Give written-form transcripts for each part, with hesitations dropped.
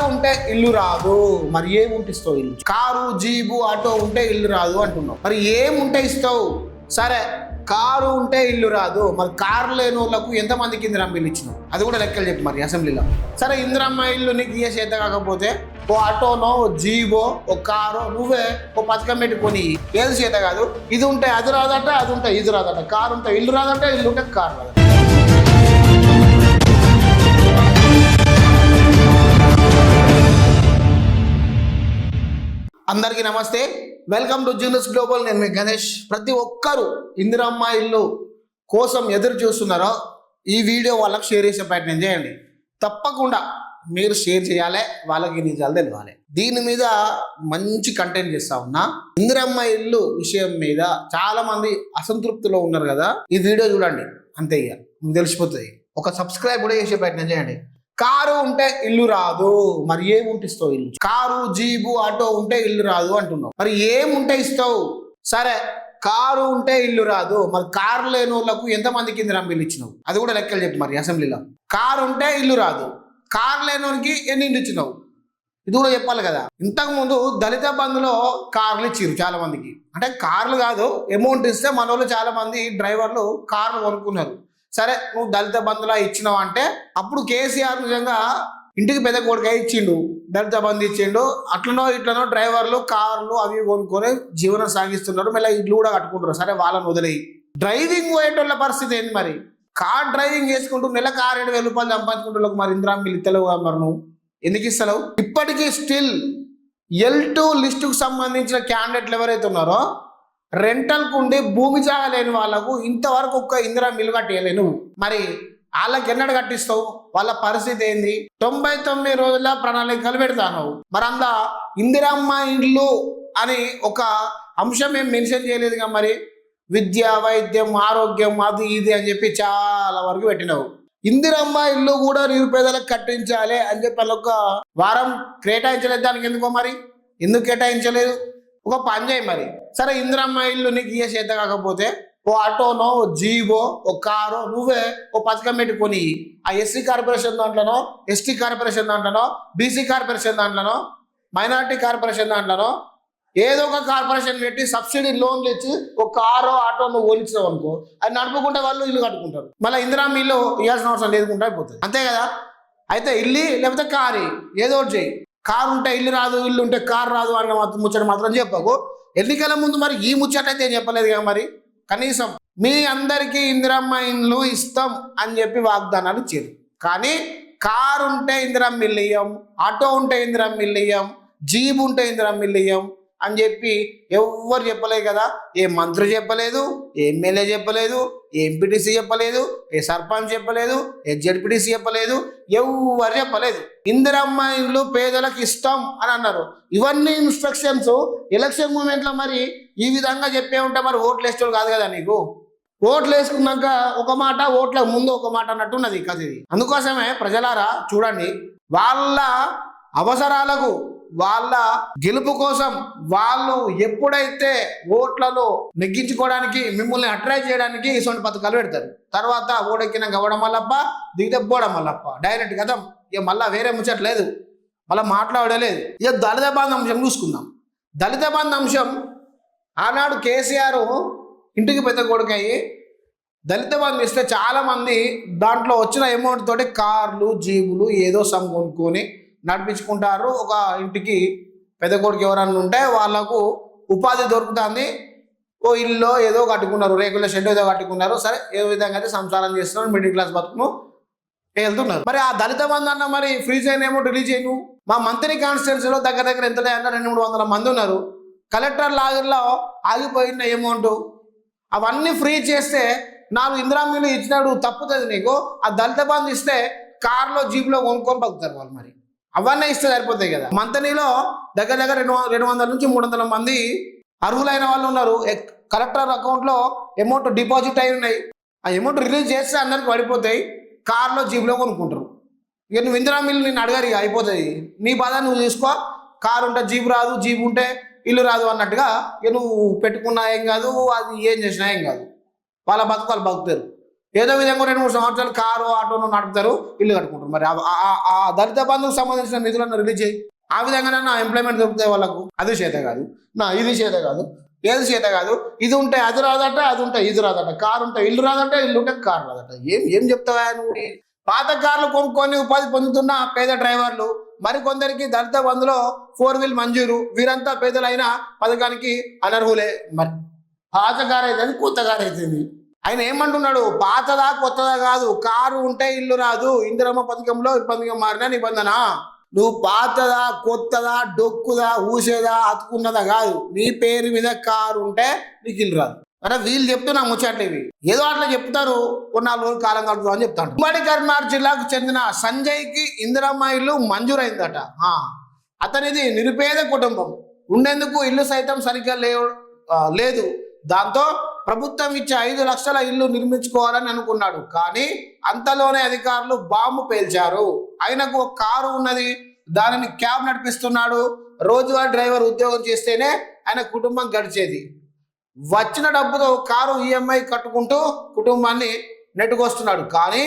Car ఉంటే ఇల్లు రాదు, మరి ఏముంటే ఇస్తావు ఇల్లు? కారు, జీబు, ఆటో ఉంటే ఇల్లు రాదు అంటున్నావు, మరి ఏముంటే ఇస్తావు? సరే, కారు ఉంటే ఇల్లు రాదు, మరి కారు లేని వాళ్ళకు ఎంతమందికి ఇందిరమ్మ ఇల్లు ఇచ్చినావు? అది కూడా లెక్కలు చెప్పు మరి అసెంబ్లీలో. సరే, ఇందిరమ్మ ఇల్లు నీకు ఏ చేత కాకపోతే ఓ ఆటోనో, ఓ జీబో, ఓ కారో నువ్వే ఓ పథకం పెట్టుకొని ఏది చేత కాదు. ఇది ఉంటే అది రాదట, అది ఉంటే ఇది రాదట. కారు ఉంటే ఇల్లు రాదట, ఇల్లు ఉంటే కారు రాదట. అందరికీ నమస్తే, వెల్కమ్ టు జీనియస్ గ్లోబల్. నేను మీ గణేష్. ప్రతి ఒక్కరు ఇందిరమ్మ ఇల్లు కోసం ఎదురు చూస్తున్నారో ఈ వీడియో వాళ్ళకి షేర్ చేసే ప్రయత్నం చేయండి. తప్పకుండా మీరు షేర్ చేయాలి, వాళ్ళకి నిజాలు తెలియాలి. దీని మీద మంచి కంటెంట్ చేస్తా ఉన్నా. ఇందిరమ్మ ఇల్లు విషయం మీద చాలా మంది అసంతృప్తిలో ఉన్నారు కదా, ఈ వీడియో చూడండి, అంతే ఇక మీకు తెలిసిపోతుంది. ఒక సబ్స్క్రైబ్ కూడా చేసే ప్రయత్నం చేయండి. కారు ఉంటే ఇల్లు రాదు, మరి ఏముంటే ఇస్తావు ఇల్లు? కారు, జీబు, ఆటో ఉంటే ఇల్లు రాదు అంటున్నావు, మరి ఏముంటే ఇస్తావు? సరే, కారు ఉంటే ఇల్లు రాదు, మరి కారు లేని వాళ్ళకు ఎంతమందికి ఇందిరమ్మ ఇల్లు ఇచ్చినావు? అది కూడా లెక్కలు చెప్పు మరి అసెంబ్లీలో. కారు ఉంటే ఇల్లు రాదు, కారు లేని వాళ్ళకి ఎన్ని ఇల్లు ఇచ్చినావు? ఇది కూడా చెప్పాలి కదా. ఇంతకుముందు దళిత బంధులో కార్లు ఇచ్చిరు చాలా మందికి. అంటే కార్లు కాదు, అమౌంట్ ఇస్తే మన వాళ్ళు చాలా మంది డ్రైవర్లు కార్లు కొనుక్కున్నారు. సరే, నువ్వు దళిత బంధులా ఇచ్చినావు అంటే అప్పుడు కేసీఆర్ నిజంగా ఇంటికి పెద్ద కొడుకై ఇచ్చిండు, దళిత బంధు ఇచ్చిండు. అట్లనో ఇట్లనో డ్రైవర్లు కార్లు అవి కొనుక్కొని జీవనం సాగిస్తున్నారు, మళ్ళీ ఇల్లు కూడా కట్టుకుంటారు. సరే, వాళ్ళని వదిలేయి. డ్రైవింగ్ పోయేటోళ్ళ పరిస్థితి ఏంది మరి? కార్ డ్రైవింగ్ చేసుకుంటూ నెలకు 6,000-7,000 రూపాయలు సంపాదించుకుంటూ మరి ఇందిరమ్మ ఇల్లు ఇస్తలేవు మరి నువ్వు ఎందుకు ఇస్తలేవు? ఇప్పటికీ స్టిల్ L2 లిస్టుకు సంబంధించిన క్యాండిడేట్లు ఎవరైతే ఉన్నారో రెంటల్కు ఉండి భూమి జాగలేని వాళ్ళకు ఇంతవరకు ఒక్క ఇందిరమ్మ ఇల్లు కట్టేయలే నువ్వు. మరి వాళ్ళకి ఎన్నడు కట్టిస్తావు? వాళ్ళ పరిస్థితి ఏంది? 99 రోజుల ప్రణాళికలు పెడతాను. మరి అందా ఇందిరమ్మ ఇల్లు అని ఒక అంశం ఏం మెన్షన్ చేయలేదుగా. మరి విద్య, వైద్యం, ఆరోగ్యం, అది ఇది అని చెప్పి చాలా వరకు పెట్టినావు. ఇందిరమ్మ ఇల్లు కూడా నిరుపేదలకు కట్టించాలి అని చెప్పి వాళ్ళ ఒక వారం కేటాయించలేదు. దానికి ఎందుకో మరి ఎందుకు కేటాయించలేదు? ఒక పని చేయి మరి. సరే, ఇందిరమ్మ ఇల్లు నీకు ఏ చేత కాకపోతే ఓ ఆటోనో, ఓ జీబో, ఓ కారో నువ్వే ఓ పథకం పెట్టుకొని ఆ ఎస్సీ కార్పొరేషన్ దాంట్లోనో, ఎస్టీ కార్పొరేషన్ దాంట్లోనో, బీసీ కార్పొరేషన్ దాంట్లోనో, మైనార్టీ కార్పొరేషన్ దాంట్లోనో ఏదో ఒక కార్పొరేషన్ పెట్టి సబ్సిడీ లోన్లు ఇచ్చి ఒక కారో, ఆటో నువ్వు ఓలించావు అనుకో, అది నడుపుకుంటే వాళ్ళు ఇల్లు కట్టుకుంటారు. మళ్ళీ ఇందిరమ్మ ఇల్లు ఇవ్వాల్సిన అవసరం లేదుకుంటే అయిపోతుంది, అంతే కదా. అయితే ఇల్లు లేకపోతే కారు ఏదో ఒకటి చేయి. కారు ఉంటే ఇల్లు రాదు, ఇల్లు ఉంటే కారు రాదు అన్న ముచ్చట మాత్రం చెప్పకు. ఎన్నికల ముందు మరి ఈ ముచ్చట అయితే చెప్పలేదు కదా. మరి కనీసం మీ అందరికీ ఇందిరమ్మ ఇల్లు ఇస్తాం అని చెప్పి వాగ్దానాలు ఇచ్చారు. కానీ కారు ఉంటే ఇందిరమ్మ ఇల్లు ఇయ్యం, ఆటో ఉంటే ఇందిరమ్మ ఇల్లు ఇయ్యం, జీబు ఉంటే ఇందిరమ్మ ఇల్లు ఇయ్యం అని చెప్పి ఎవ్వరు చెప్పలేదు కదా. ఏ మంత్రి చెప్పలేదు, ఏ ఎమ్మెల్యే చెప్పలేదు, ఏ ఎంపీటీసీ చెప్పలేదు, ఏ సర్పంచ్ చెప్పలేదు, ఏ జడ్పీటీసీ చెప్పలేదు, ఎవ్వరు చెప్పలేదు. ఇందిరమ్మ ఇల్లు పేదలకు ఇష్టం అని అన్నారు. ఇవన్నీ ఇన్స్ట్రక్షన్స్ ఎలక్షన్ మూమెంట్లో మరి ఈ విధంగా చెప్పే ఉంటే మరి ఓట్లు వేసేవాళ్ళు కాదు కదా నీకు. ఓట్లు వేసుకున్నాక ఒక మాట, ఓట్ల ముందు ఒక మాట అన్నట్టున్నది కథ ఇది. అందుకోసమే ప్రజలారా చూడండి, వాళ్ళ అవసరాలకు, వాళ్ళ గెలుపు కోసం వాళ్ళు ఎప్పుడైతే ఓట్లలో నెగ్గించుకోవడానికి, మిమ్మల్ని అట్రాక్ట్ చేయడానికి ఇటువంటి పథకాలు పెడతారు. తర్వాత ఓడెక్కిన గవ్వడం మల్లప్ప, దిగితే పోవడం మల్లప్ప, డైరెక్ట్ కదా. ఇక మళ్ళీ వేరే ముచ్చట్లేదు, మళ్ళీ మాట్లాడలేదు. ఇక దళిత బంధు అంశం చూసుకుందాం. దళిత బంధు అంశం ఆనాడు కేసీఆర్ ఇంటికి పెద్ద కొడుకయ్యి దళిత బంధు ఇస్తే చాలామంది దాంట్లో వచ్చిన అమౌంట్ తోటి కార్లు, జీబులు ఏదో సమ్ కొనుక్కొని నడిపించుకుంటారు. ఒక ఇంటికి పెద్ద కొడుకు ఎవరన్నా ఉంటే వాళ్ళకు ఉపాధి దొరుకుతుంది. ఓ ఇల్లు ఏదో కట్టుకున్నారు, రేకుల షెడ్ ఏదో కట్టుకున్నారు. సరే, ఏ విధంగా అయితే సంసారం చేస్తున్నారు, మిడిల్ క్లాస్ బతుకును వెళ్తున్నారు. మరి ఆ దళిత బంధు అన్న మరి ఫ్రీజ్ అయిన అమౌంట్ రిలీజ్ చేయను. మా మంత్రి కాన్స్టిట్యున్సీలో దగ్గర ఎంత అన్న 200-300 మంది ఉన్నారు. కలెక్టర్ లాగిర్లో ఆగిపోయిన అమౌంట్ అవన్నీ ఫ్రీ చేస్తే 4 ఇందిరమ్మ ఇల్లు ఇచ్చినాడు తప్పుతుంది నీకు. ఆ దళిత బంధు ఇస్తే కార్లో, జీబులో కొనుక్కొని బతుకుతారు వాళ్ళు. మరి అవన్నీ ఇస్తే సరిపోతాయి కదా. మంతనీలో దగ్గర 200 నుంచి 300 మంది అర్హులైన వాళ్ళు ఉన్నారు. కలెక్టర్ అకౌంట్లో అమౌంట్ డిపాజిట్ అయి ఉన్నాయి. ఆ అమౌంట్ రిలీజ్ చేస్తే అందరికి పడిపోతాయి, కార్లో, జీబులో కొనుక్కుంటారు. ఇక నువ్వు ఇందిరమ్మ ఇల్లు నేను అడగారు, ఇక అయిపోతుంది. నీ బాధ నువ్వు తీసుకో. కారు ఉంటే జీబు రాదు, జీబు ఉంటే ఇల్లు రాదు అన్నట్టుగా ఇక నువ్వు పెట్టుకున్నా ఏం కాదు, అది ఏం చేసినా ఏం కాదు. వాళ్ళ బతుకుతారు. ఏదో విధంగా 2-3 సంవత్సరాలు కారు ఆటోను నడుపుతారు, ఇల్లు కట్టుకుంటారు. మరి ఆ దళిత బంధువుకు సంబంధించిన నిధులను రిలీజ్ చేయి. ఆ విధంగానే నా ఎంప్లాయ్మెంట్ దొరుకుతాయి వాళ్ళకు. అది చేత కాదు, ఇది చేత కాదు, ఏది చేత కాదు. ఇది ఉంటే అది రాదట, అది ఉంటే ఇది రాదట, కారు ఉంటే ఇల్లు రాదట, ఇల్లు ఉంటే కారు రాదట. ఏం చెప్తావా నువ్వు? పాత కార్లు కొనుక్కొని ఉపాధి పొందుతున్న పేద డ్రైవర్లు, మరికొందరికి దళిత బంధులో 4 వీల్ మంజూరు. వీరంతా పేదలైన పథకానికి అనర్హులే. మరి పాత కారు అయితే కొత్త కారు అవుతుంది. ఆయన ఏమంటున్నాడు? పాతదా కొత్తదా కాదు, కారు ఉంటే ఇల్లు రాదు. ఇందిరమ్మ పథకంలో ఇబ్బందిగా మారిన నిబంధన. నువ్వు పాతదా కొత్తదా డొక్కుదా ఊసేదా అతుకున్నదా కాదు, నీ పేరు మీద కారు ఉంటే నీకు ఇల్లు రాదు. అంటే వీళ్ళు చెప్తున్నా ముచ్చట్లు ఇవి. ఏదో అట్లా చెప్తారు, 4 రోజులు కాలం కలుపుతాం అని చెప్తాడు. ఉమ్మడి కరీంనగర్ జిల్లాకు చెందిన సంజయ్కి ఇందిరమ్మ ఇల్లు మంజూరైందట. అతనిది నిరుపేద కుటుంబం, ఉండేందుకు ఇల్లు సైతం సరిగ్గా లేదు. దాంతో ప్రభుత్వం ఇచ్చే 5 లక్షల ఇల్లు నిర్మించుకోవాలని అనుకున్నాడు. కానీ అంతలోనే అధికారులు బాంబు పేల్చారు. ఆయనకు ఒక కారు ఉన్నది, దానిని క్యాబ్ నడిపిస్తున్నాడు. రోజువారీ డ్రైవర్ ఉద్యోగం చేస్తేనే ఆయన కుటుంబం గడిచేది. వచ్చిన డబ్బుతో కారు ఈఎంఐ కట్టుకుంటూ కుటుంబాన్ని నెట్టుకొస్తున్నాడు. కానీ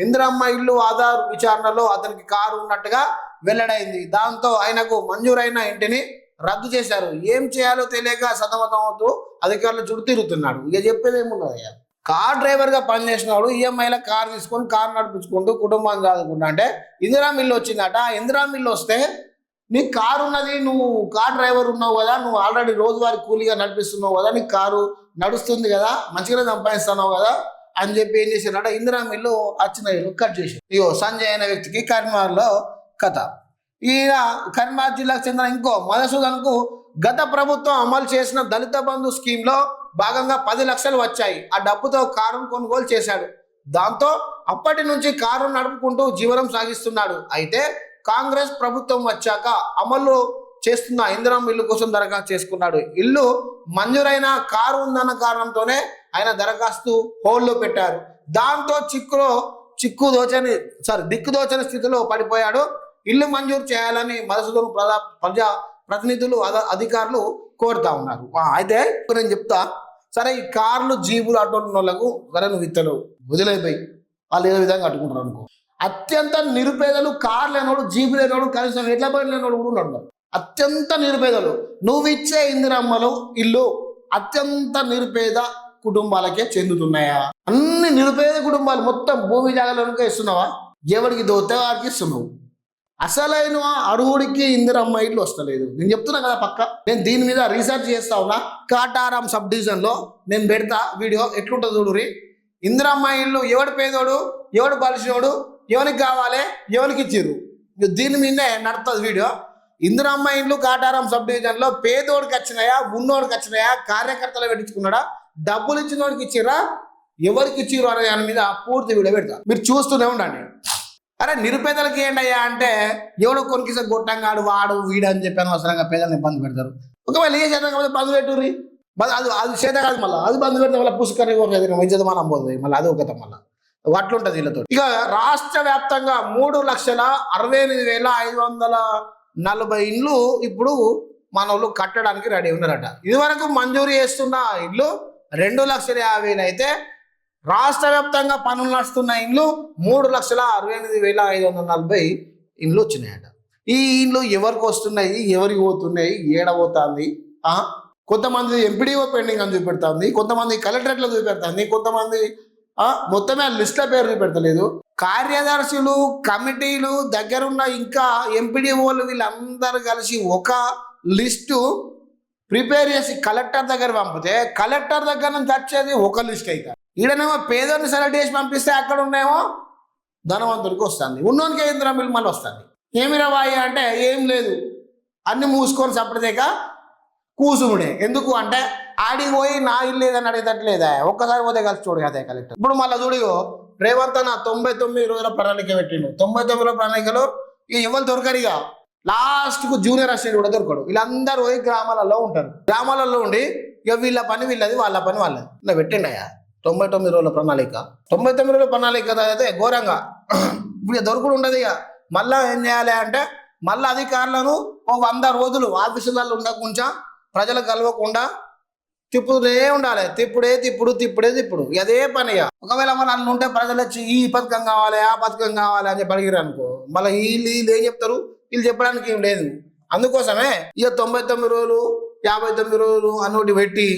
ఇందిరమ్మ ఇల్లు ఆధార్ విచారణలో అతనికి కారు ఉన్నట్టుగా వెల్లడైంది. దాంతో ఆయనకు మంజూరైన ఇంటిని రద్దు చేశారు. ఏం చేయాలో తెలియక సతమతం అవుతూ అధికారులు చుట్టూ తిరుగుతున్నాడు. ఇక చెప్పేది ఏమున్నదయ్యా? కార్ డ్రైవర్గా పనిచేసినాడు, ఈఎంఐలో కారు తీసుకొని కారు నడిపించుకుంటూ కుటుంబాన్ని చదువుకుంటా అంటే ఇందిరమ్మ ఇల్లు వచ్చిందట. ఇందిరమ్మ ఇల్లు వస్తే నీకు కారు ఉన్నది, నువ్వు కార్ డ్రైవర్ ఉన్నావు కదా, నువ్వు ఆల్రెడీ రోజువారీ కూలీగా నడిపిస్తున్నావు కదా, నీకు కారు నడుస్తుంది కదా, మంచిగానే సంపాదిస్తున్నావు కదా అని చెప్పి ఏం చేశారట, ఇందిరమ్మ ఇల్లు వచ్చిన ఇల్లు కట్ చేశారు. ఇగో సంజయ్ అనే వ్యక్తికి కరీంనగర్లో కథ. ఈయన కరీంనగర్ జిల్లాకు చెందిన ఇంకో మధుసూదన్కు గత ప్రభుత్వం అమలు చేసిన దళిత బంధు స్కీమ్లో భాగంగా 10 లక్షలు వచ్చాయి. ఆ డబ్బుతో కారును కొనుగోలు చేశాడు. దాంతో అప్పటి నుంచి కారు నడుపుకుంటూ జీవనం సాగిస్తున్నాడు. అయితే కాంగ్రెస్ ప్రభుత్వం వచ్చాక అమలు చేస్తున్న ఇందిరమ్మ ఇల్లు కోసం దరఖాస్తు చేసుకున్నాడు. ఇల్లు మంజూరైన కారు ఉందన్న కారణంతోనే ఆయన దరఖాస్తు హోల్డ్లో పెట్టారు. దాంతో దిక్కుదోచని స్థితిలో పడిపోయాడు. ఇల్లు మంజూరు చేయాలని మధుసూదన్ ప్రజా ప్రతినిధులు అధికారులు కోరుతా ఉన్నారు. అయితే నేను చెప్తా, సరే ఈ కార్లు జీబులు ఆటోలు ఉన్న వాళ్ళకు సరే నువ్వు ఇత్తలు వదిలేపోయి వాళ్ళు ఏదో విధంగా కట్టుకుంటారు అనుకో. అత్యంత నిరుపేదలు, కార్ లేనోడు, జీబు లేనోడు, కనీసం ఎట్ల పని లేనోడు కూడా ఉన్నాడు. అత్యంత నిరుపేదలు. నువ్వు ఇచ్చే ఇందిరమ్మలు ఇల్లు అత్యంత నిరుపేద కుటుంబాలకే చెందుతున్నాయా? అన్ని నిరుపేద కుటుంబాలు మొత్తం భూమి జాగాలకే ఇస్తున్నావా? ఎవరికి దోతే వారికి ఇస్తున్నావు. అసలైన అడుగుడికి ఇందిరమ్మ ఇల్లు వస్తలేదు. నేను చెప్తున్నా కదా పక్క, నేను దీని మీద రీసెర్చ్ చేస్తా ఉన్నా. కాటారం సబ్ డివిజన్లో నేను పెడతా వీడియో, ఎట్లుంటుంది చూడురి. ఇందిరమ్మ ఇల్లు ఎవడు పేదోడు, ఎవడు బలిసినోడు, ఎవరికి కావాలి, ఎవరికి ఇచ్చిర్రు, దీని మీదే నడుతుంది వీడియో. ఇందిరమ్మ ఇల్లు కాటారం సబ్ డివిజన్లో పేదోడికి వచ్చినాయా, ఉన్నోడికి వచ్చినాయా, కార్యకర్తలు పెట్టించుకున్నాడా, డబ్బులు ఇచ్చినోడికి ఇచ్చిరా, ఎవరికి ఇచ్చిర్రు అనే దాని మీద పూర్తి వీడియో పెడతా, మీరు చూస్తూనే ఉండండి. అరే నిరుపేదలకి ఏంటయ్యా అంటే ఎవడో కొనికిసే గొట్టంగాడు వాడు వీడు అని చెప్పి అనవసరంగా పేదలను ఇబ్బంది పెడతారు. ఒకవేళ ఏ చేత కాకపోతే బంధు పెట్టుర్రి, అది చేత కాదు, మళ్ళీ అది బంధు పెడితే మళ్ళీ పుష్కరి విద్యమానం పోతుంది, మళ్ళీ అది ఒకత మళ్ళీ అట్లుంటుంది వీళ్ళతో. ఇక రాష్ట్ర వ్యాప్తంగా 3,68,540 ఇండ్లు ఇప్పుడు మన వాళ్ళు కట్టడానికి రెడీ ఉన్నారట. ఇదివరకు మంజూరు చేస్తున్న ఇల్లు 2,50,000 అయితే రాష్ట్ర వ్యాప్తంగా పనులు నడుస్తున్న ఇండ్లు 3,68,540 ఇండ్లు వచ్చినాయట. ఈ ఇండ్లు ఎవరికి వస్తున్నాయి, ఎవరికి పోతున్నాయి, ఏడబోతుంది? కొంతమంది ఎంపీడీఓ పెండింగ్ అని చూపెడుతుంది, కొంతమంది కలెక్టరేట్లో చూపెడుతుంది, కొంతమంది మొత్తమే లిస్టుల పేరు చూపెడతలేదు. కార్యదర్శులు, కమిటీలు దగ్గరున్న ఇంకా ఎంపీడీఓలు వీళ్ళందరూ కలిసి ఒక లిస్టు ప్రిపేర్ చేసి కలెక్టర్ దగ్గర పంపితే కలెక్టర్ దగ్గర నుంచి వచ్చేది ఒక లిస్ట్ అయితే, ఈడనేమో పేదోని సెలెక్ట్ చేసి పంపిస్తే అక్కడ ఉన్నాయేమో ధనవంతుడికి వస్తుంది, ఉన్నోనికి ఇందిరమ్మ ఇల్లు మళ్ళీ వస్తుంది. ఏమి రవాయి అంటే ఏం లేదు, అన్ని మూసుకొని సపరేదేక కూసుముడే. ఎందుకు అంటే ఆడికి పోయి నా ఇల్లు లేదని అడిగేటట్లేదా, ఒక్కసారి పోతే కలిసి చూడు కదా కలెక్టర్. ఇప్పుడు మళ్ళీ చూడిగో రేవంత్ అన్న 99 రోజుల ప్రణాళిక పెట్టిండు. 99 రోజుల ప్రణాళికలో ఇక ఎవరు దొరకరిగా, లాస్ట్కు జూనియర్ అసిస్టెంట్ కూడా దొరకడు. వీళ్ళందరూ పోయి గ్రామాలలో ఉంటారు. గ్రామాలలో ఉండి ఇక వీళ్ళ పని వీళ్ళది, వాళ్ళ పని వాళ్ళది ఇలా పెట్టిండయా 99 రోజుల ప్రణాళిక. 99 రోజుల ప్రణాళిక అయితే ఘోరంగా ఇప్పుడు దొరకడు ఉండదు. ఇక మళ్ళీ ఏం చేయాలి అంటే మళ్ళీ అధికారులను 100 రోజులు ఆఫీసులలో ఉండకుండా, ప్రజలకు కలవకుండా తిప్పుతూనే ఉండాలి. తిప్పుడు అదే పని ఇక. ఒకవేళ మన అన్న ఉంటే ప్రజలు వచ్చి ఈ పథకం కావాలి ఆ పథకం కావాలి అని చెప్పి అడిగారు అనుకో, మళ్ళీ వీళ్ళు ఏం చెప్తారు? వీళ్ళు చెప్పడానికి ఏం లేదు. అందుకోసమే ఇక 99 రోజులు 59 రోజులు అన్నోటి పెట్టి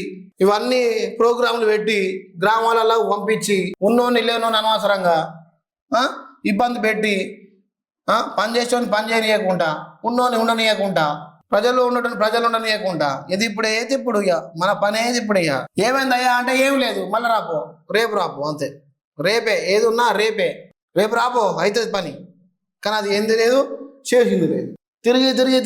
ఇవన్నీ ప్రోగ్రాంలు పెట్టి గ్రామాలలో పంపించి ఉన్నోని లేనోని అనవసరంగా ఇబ్బంది పెట్టి పని చేసేవాడిని పని చేయనీయకుండా, ఉన్నోని ఉండనీయకుండా, ప్రజలు ఉండనీయకుండా ఇది ఇప్పుడు ఇక మన పని ఏది ఇప్పుడు ఇక. ఏమైందయ్యా అంటే ఏం లేదు, మళ్ళీ రాపో, రేపు రాపో, అంతే. రేపే ఏది ఉన్నా రేపు రాపో అవుతుంది పని. కానీ అది ఏంది లేదు, చేసింది లేదు.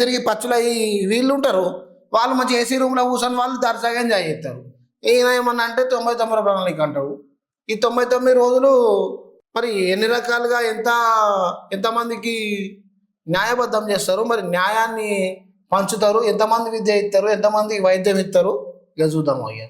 తిరిగి పచ్చులయ్యి వీళ్ళు ఉంటారు, వాళ్ళు మంచి ఏసీ రూమ్లో కూర్చొని వాళ్ళు దర్శగా ఎంజాయ్ చేస్తారు. ఈయన ఏమన్నా అంటే 99 ప్రణాళిక అంటాడు. ఈ 99 రోజులు మరి ఎన్ని రకాలుగా ఎంతమందికి న్యాయబద్ధం చేస్తారు, మరి న్యాయాన్ని పంచుతారు, ఎంతమంది విద్య ఇస్తారు, ఎంతమందికి వైద్యం ఇస్తారు, ఇక చూద్దాం అయ్యా.